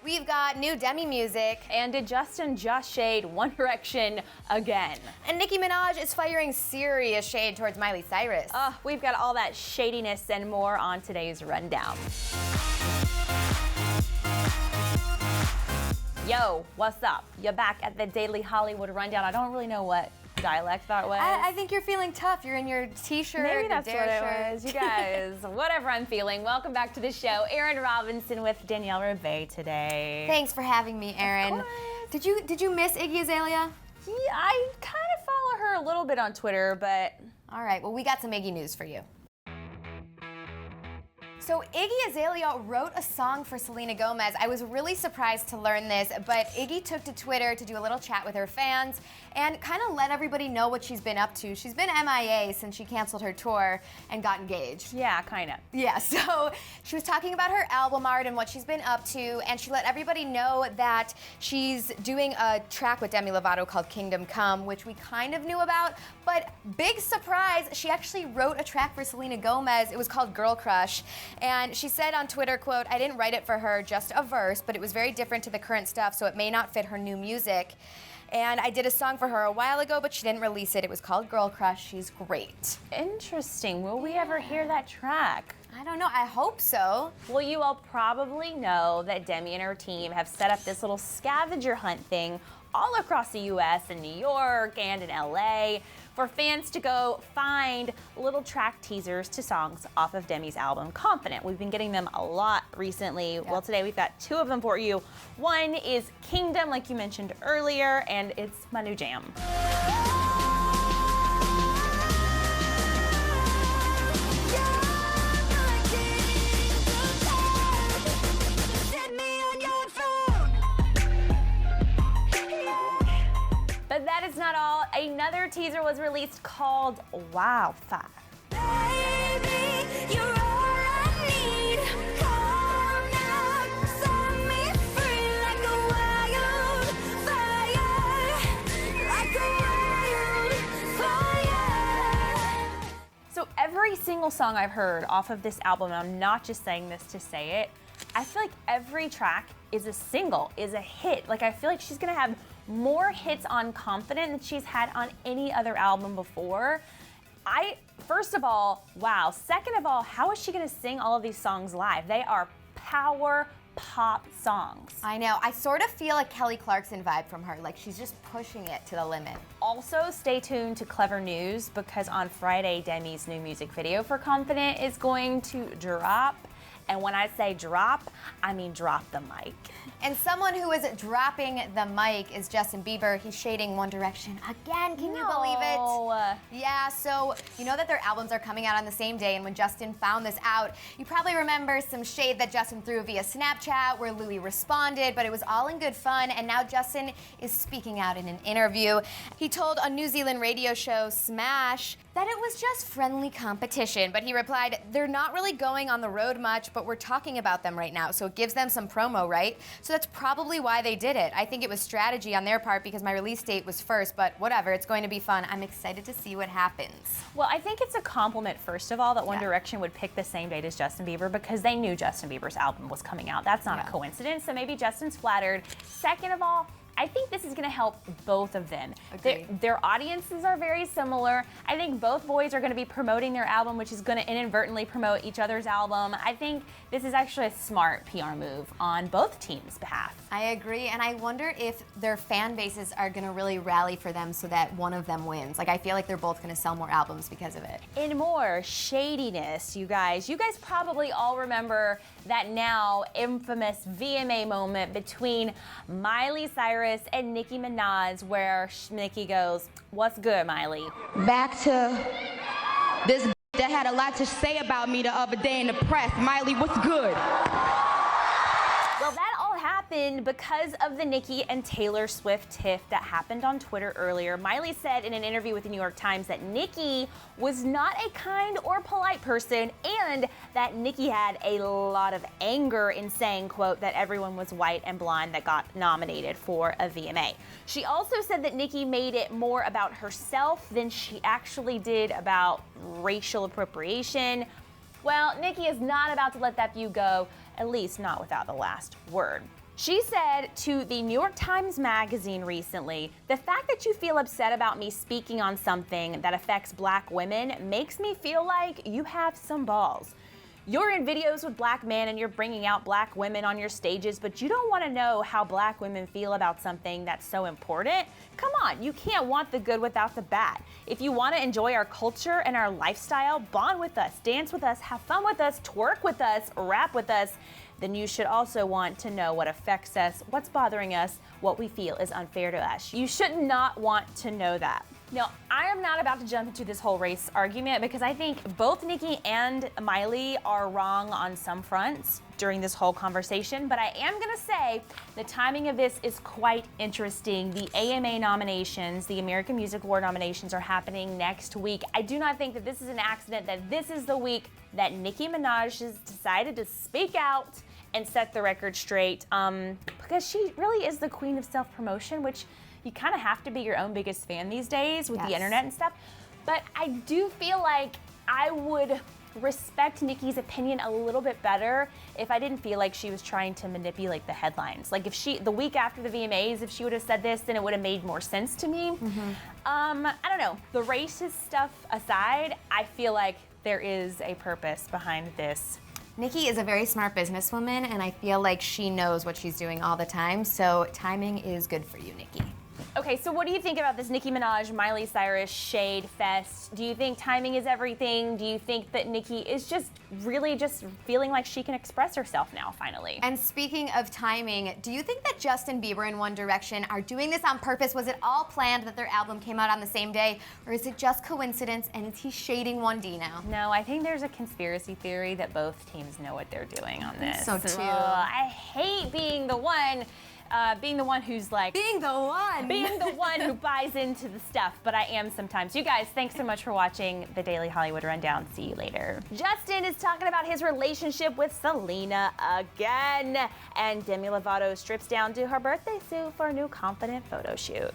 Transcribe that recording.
We've got new Demi music. And did Justin just shade One Direction again? And Nicki Minaj is firing serious shade towards Miley Cyrus. We've got all that shadiness and more on today's rundown. Yo, what's up? You're back at the Daily Hollywood Rundown. I don't really know what dialect that was. I think you're feeling tough. You're in your t-shirt. Maybe that's what it was. You guys, whatever I'm feeling. Welcome back to the show. Erin Robinson with Danielle Reve today. Thanks for having me, Erin. Did you miss Iggy Azalea? Yeah, I kind of follow her a little bit on Twitter, but... All right, well, we got some Iggy news for you. So Iggy Azalea wrote a song for Selena Gomez. I was really surprised to learn this, but Iggy took to Twitter to do a little chat with her fans and kind of let everybody know what she's been up to. She's been MIA since she canceled her tour and got engaged. Yeah, kind of. Yeah, so she was talking about her album art and what she's been up to, and she let everybody know that she's doing a track with Demi Lovato called Kingdom Come, which we kind of knew about, but big surprise, she actually wrote a track for Selena Gomez. It was called Girl Crush. And she said on Twitter, quote, "I didn't write it for her, just a verse, but it was very different to the current stuff, so it may not fit her new music. And I did a song for her a while ago, but she didn't release it. It was called Girl Crush. She's great." Interesting. Will we ever hear that track? I don't know. I hope so. Well, you all probably know that Demi and her team have set up this little scavenger hunt thing all across the U.S. in New York and in L.A. for fans to go find little track teasers to songs off of Demi's album, Confident. We've been getting them a lot recently. Yep. Well, today we've got two of them for you. One is Kingdom, like you mentioned earlier, and it's my new jam. But that is not all. Another teaser was released called Wildfire. Baby, you're all I need. Come now, set me free like a wildfire. So every single song I've heard off of this album, and I'm not just saying this to say it, I feel like every track is a single, is a hit. Like, I feel like she's gonna have more hits on Confident than she's had on any other album before. First of all, wow. Second of all, how is she gonna sing all of these songs live? They are power pop songs. I know. I sort of feel like Kelly Clarkson vibe from her. Like, she's just pushing it to the limit. Also, stay tuned to Clevver News, because on Friday, Demi's new music video for Confident is going to drop. And when I say drop, I mean drop the mic. And someone who is dropping the mic is Justin Bieber. He's shading One Direction again. Can you believe it? Yeah, so you know that their albums are coming out on the same day, and when Justin found this out, you probably remember some shade that Justin threw via Snapchat where Louis responded, but it was all in good fun, and now Justin is speaking out in an interview. He told a New Zealand radio show, Smash, that it was just friendly competition, but he replied, "They're not really going on the road much, but we're talking about them right now, so it gives them some promo, right? So that's probably why they did it. I think it was strategy on their part because my release date was first, but whatever, it's going to be fun. I'm excited to see what happens." Well, I think it's a compliment, first of all, that One Direction would pick the same date as Justin Bieber, because they knew Justin Bieber's album was coming out. That's not a coincidence, so maybe Justin's flattered. Second of all, I think this is going to help both of them. Their audiences are very similar. I think both boys are going to be promoting their album, which is going to inadvertently promote each other's album. I think this is actually a smart PR move on both teams' behalf. I agree, and I wonder if their fan bases are going to really rally for them so that one of them wins. Like, I feel like they're both going to sell more albums because of it. And more shadiness, you guys. You guys probably all remember that now infamous VMA moment between Miley Cyrus and Nicki Minaj, where Nicki goes, "What's good, Miley?" Back to this that had a lot to say about me the other day in the press. Miley, what's good? Well, that all happened because of the Nicki and Taylor Swift tiff that happened on Twitter earlier. Miley said in an interview with the New York Times that Nicki was not a kind or polite person, and that Nicki had a lot of anger in saying, quote, that everyone was white and blonde that got nominated for a VMA. She also said that Nicki made it more about herself than she actually did about racial appropriation. Well, Nicki is not about to let that view go, at least not without the last word. She said to the New York Times Magazine recently, "The fact that you feel upset about me speaking on something that affects black women makes me feel like you have some balls. You're in videos with black men and you're bringing out black women on your stages, but you don't want to know how black women feel about something that's so important? Come on, you can't want the good without the bad. If you want to enjoy our culture and our lifestyle, bond with us, dance with us, have fun with us, twerk with us, rap with us, then you should also want to know what affects us, what's bothering us, what we feel is unfair to us. You should not want to know that." Now, I am not about to jump into this whole race argument because I think both Nicki and Miley are wrong on some fronts during this whole conversation, but I am gonna say the timing of this is quite interesting. The AMA nominations, the American Music Award nominations, are happening next week. I do not think that this is an accident, that this is the week that Nicki Minaj has decided to speak out and set the record straight, because she really is the queen of self-promotion, which you kind of have to be your own biggest fan these days with the internet and stuff. But I do feel like I would respect Nicki's opinion a little bit better if I didn't feel like she was trying to manipulate the headlines. Like if she, the week after the VMAs, if she would have said this, then it would have made more sense to me. I don't know, the racist stuff aside, I feel like there is a purpose behind this. Nicki is a very smart businesswoman, and I feel like she knows what she's doing all the time, so timing is good for you, Nicki. Okay, so what do you think about this Nicki Minaj, Miley Cyrus shade fest? Do you think timing is everything? Do you think that Nicki is just really just feeling like she can express herself now, finally? And speaking of timing, do you think that Justin Bieber and One Direction are doing this on purpose? Was it all planned that their album came out on the same day? Or is it just coincidence and is he shading 1D now? No, I think there's a conspiracy theory that both teams know what they're doing on this. So too. I hate being the one who's like... Being the one who buys into the stuff, but I am sometimes. You guys, thanks so much for watching the Daily Hollywood Rundown. See you later. Justin is talking about his relationship with Selena again, and Demi Lovato strips down to her birthday suit for a new confident photo shoot.